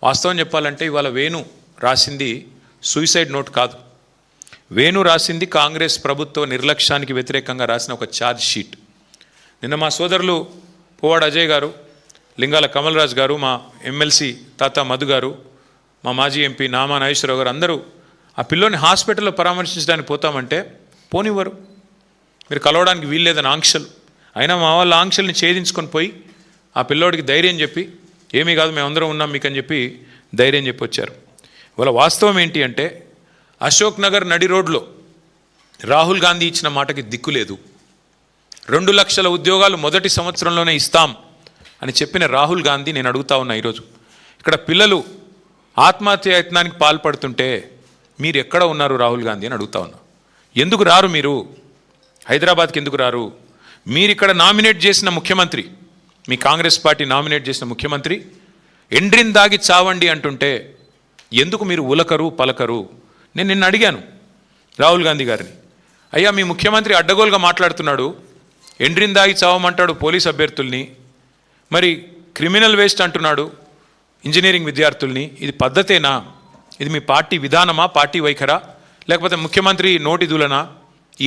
వాస్తవం చెప్పాలంటే ఇవాళ వేణు రాసింది సూసైడ్ నోట్ కాదు. వేణు రాసింది కాంగ్రెస్ ప్రభుత్వ నిర్లక్ష్యానికి వ్యతిరేకంగా రాసిన ఒక ఛార్జ్ షీట్. నిన్న మా సోదరులు పువ్వాడ అజయ్ గారు, లింగాల కమలరాజు గారు, మా ఎమ్మెల్సీ తాత మధు గారు, మా మాజీ ఎంపీ నామా నాగేశ్వరరావు గారు అందరూ ఆ పిల్లోని హాస్పిటల్లో పరామర్శించడానికి పోతామంటే పోనివ్వరు. మీరు కలవడానికి వీల్లేదని ఆంక్షలు. అయినా మా వాళ్ళ ఆంక్షల్ని ఛేదించుకొని పోయి ఆ పిల్లోడికి ధైర్యం చెప్పి ఏమీ కాదు మేమందరం ఉన్నాం మీకని చెప్పి ధైర్యం చెప్పి వచ్చారు. ఇవాళ వాస్తవం ఏంటి అంటే అశోక్ నగర్ నడి రోడ్లో రాహుల్ గాంధీ ఇచ్చిన మాటకి దిక్కులేదు. 2 లక్షల ఉద్యోగాలు మొదటి సంవత్సరంలోనే ఇస్తాం అని చెప్పిన రాహుల్ గాంధీ నేను అడుగుతా ఉన్నా ఈరోజు ఇక్కడ పిల్లలు ఆత్మహత్య యత్నానికి పాల్పడుతుంటే మీరు ఎక్కడ ఉన్నారు రాహుల్ గాంధీ అని అడుగుతా ఉన్నా. ఎందుకు రారు మీరు హైదరాబాద్కి? ఎందుకు రారు? మీరు ఇక్కడ నామినేట్ చేసిన ముఖ్యమంత్రి, మీ కాంగ్రెస్ పార్టీ నామినేట్ చేసిన ముఖ్యమంత్రి ఎండ్రిన్ దాగి చావండి అంటుంటే ఎందుకు మీరు ఉలకరు పలకరు? నేను నిన్న అడిగాను రాహుల్ గాంధీ గారిని, అయ్యా మీ ముఖ్యమంత్రి అడ్డగోలుగా మాట్లాడుతున్నాడు, ఎండ్రిన్ దాగి చావమంటాడు పోలీస్ అభ్యర్థుల్ని, మరి క్రిమినల్ వేస్ట్ అంటున్నాడు ఇంజనీరింగ్ విద్యార్థుల్ని, ఇది పద్ధతేనా? ఇది మీ పార్టీ విధానమా, పార్టీ వైఖరా, లేకపోతే ముఖ్యమంత్రి నోటి దూలనా?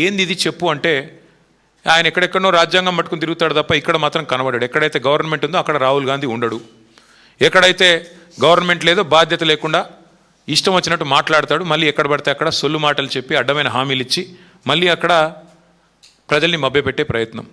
ఏంది ఇది చెప్పు అంటే ఆయన ఎక్కడెక్కడో రాజ్యాంగం పట్టుకుని తిరుగుతాడు తప్ప ఇక్కడ మాత్రం కనబడాడు. ఎక్కడైతే గవర్నమెంట్ ఉందో అక్కడ రాహుల్ గాంధీ ఉండడు, ఎక్కడైతే గవర్నమెంట్ లేదో బాధ్యత లేకుండా ఇష్టం వచ్చినట్టు మాట్లాడతాడు. మళ్ళీ ఎక్కడ పడితే అక్కడ సొల్లు మాటలు చెప్పి అడ్డమైన హామీలు ఇచ్చి మళ్ళీ అక్కడ ప్రజల్ని మభ్యపెట్టే ప్రయత్నం.